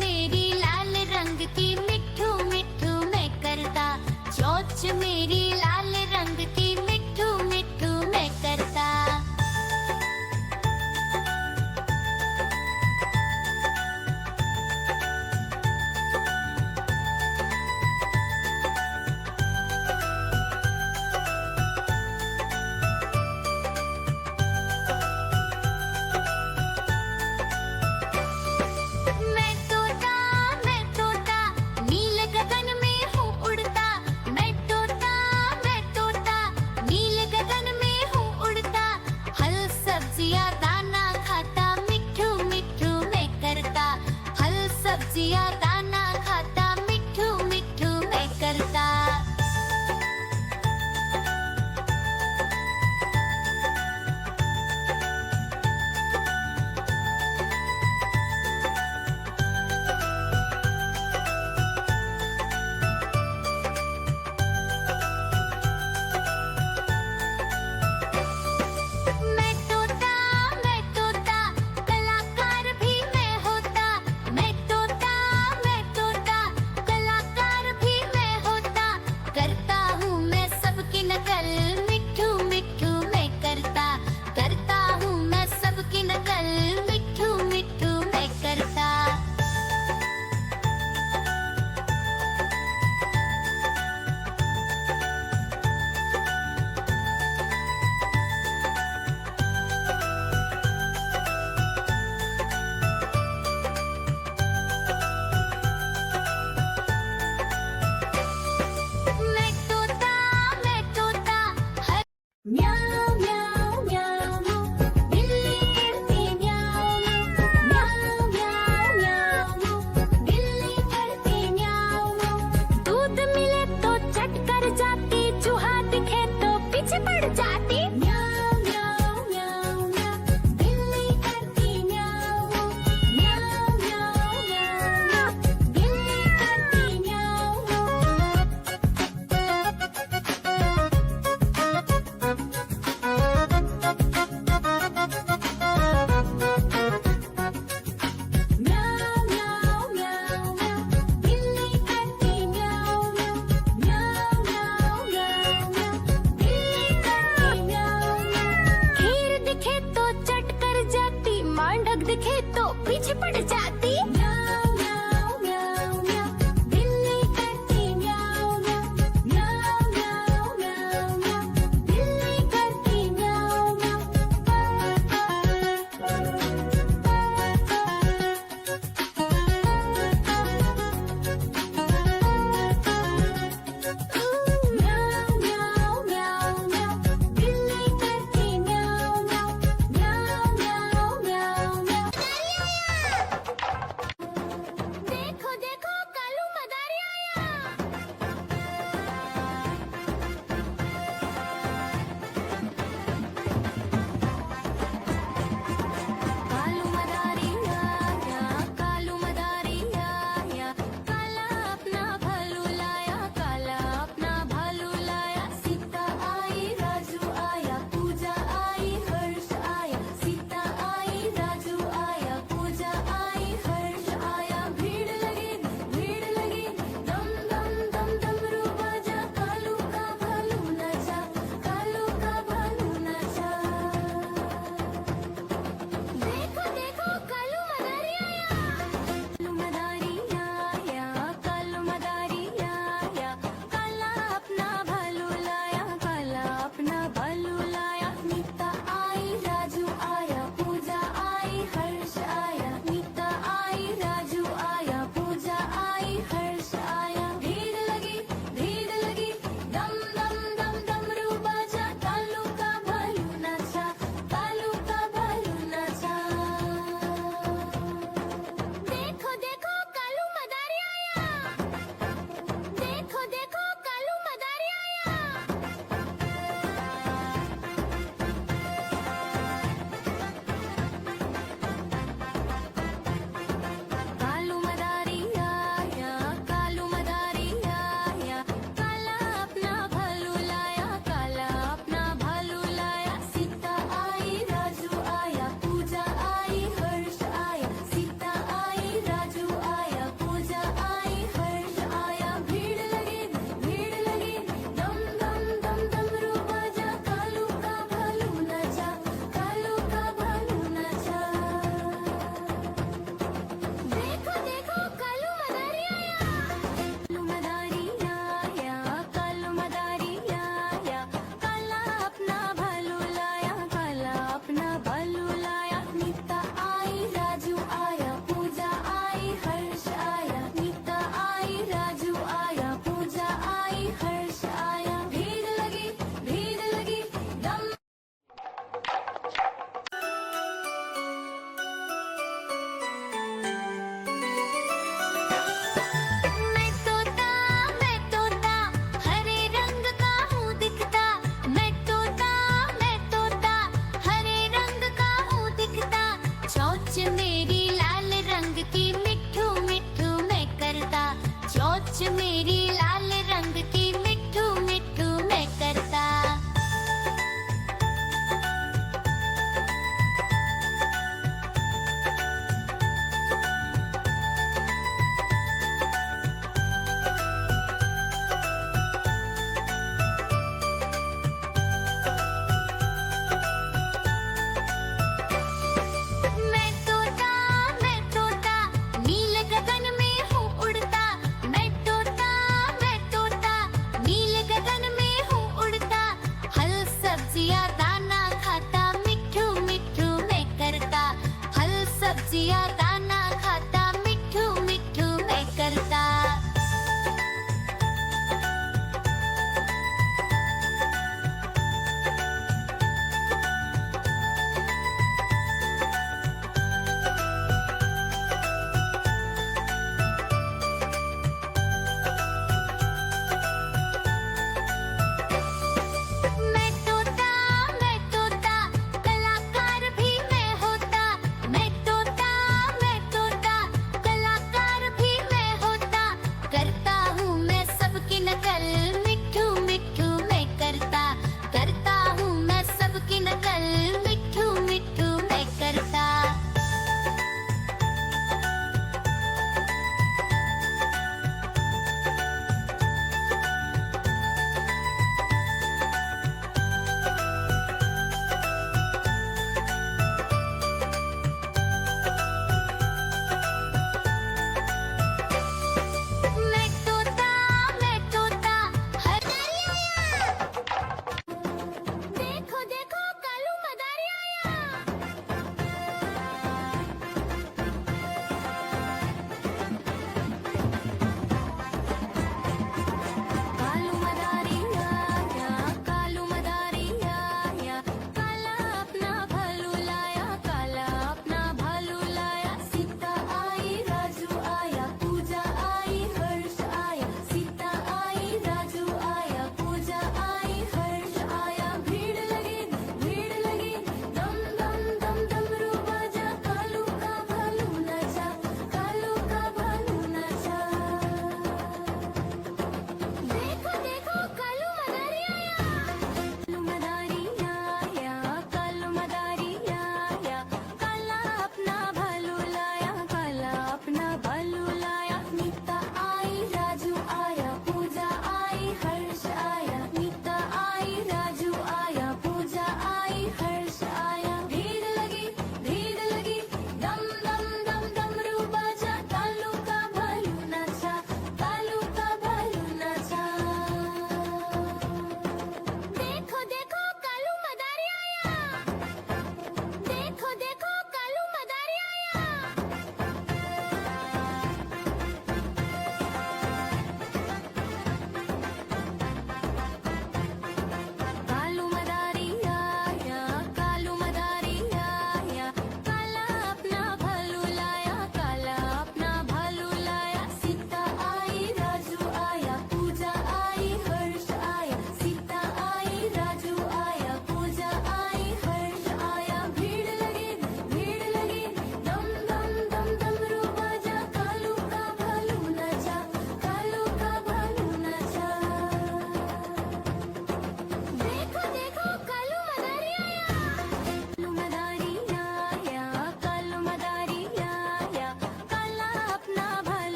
मेरी लाल रंग की मिट्ठू मिट्ठू मैं करता, चोंच मेरी लाल रंग की मिट्ठू मिट्ठू मैं करता। मैं तोता नील गगन में हूँ उड़ता। मैं तोता नील गगन में हूँ उड़ता। फल सब्जियाँ दाना खाता, मिट्ठू मिट्ठू मैं करता। फल सब्जियाँ दाना खाता, मिट्ठू मिट्ठू मैं करता। मैं तोता कलाकार भी मैं होता। मैं तोता कलाकार भी मैं होता। करता हूँ मैं सबकी नकल, मिट्ठू मिट्ठू मैं करता। करता हूँ मैं सबकी नकल, मिट्ठू मिट्ठू मैं करता। मैं तोता हर म्याऊं म्याऊं म्याऊं, बिल्ली करती म्याऊं म्याऊं म्याऊं म्याऊं, बिल्ली करती म्याऊं। दूध मिले तो चट कर जाती, चूहा दिखे तो पीछे पड़ जाती। म्याऊं म्याऊं म्याऊं म्याऊं, बिल्ली करती म्याऊं म्याऊं म्याऊं म्याऊं, बिल्ली करती म्याऊं। म्याऊं म्याऊं म्याऊं म्याऊं, बिल्ली करती म्याऊं म्याऊं म्याऊं म्याऊं म्याऊं म्याऊं, बिल्ली करती म्याऊं म्याऊं। खीर दिखे तो चट कर जाती, मांडक दिखे तो पीछे पड़ जाती। म्याऊं म्याऊं म्याऊं म्याऊं, बिल्ली करती म्याऊं म्याऊं म्याऊं म्याऊं म्याऊं म्याऊं, बिल्ली करती म्याऊं म्याऊं। म्याऊं म्याऊं म्याऊं म्याऊं, बिल्ली करती म्याऊं म्याऊं म्याऊं म्याऊं म्याऊं म्याऊं। नाचने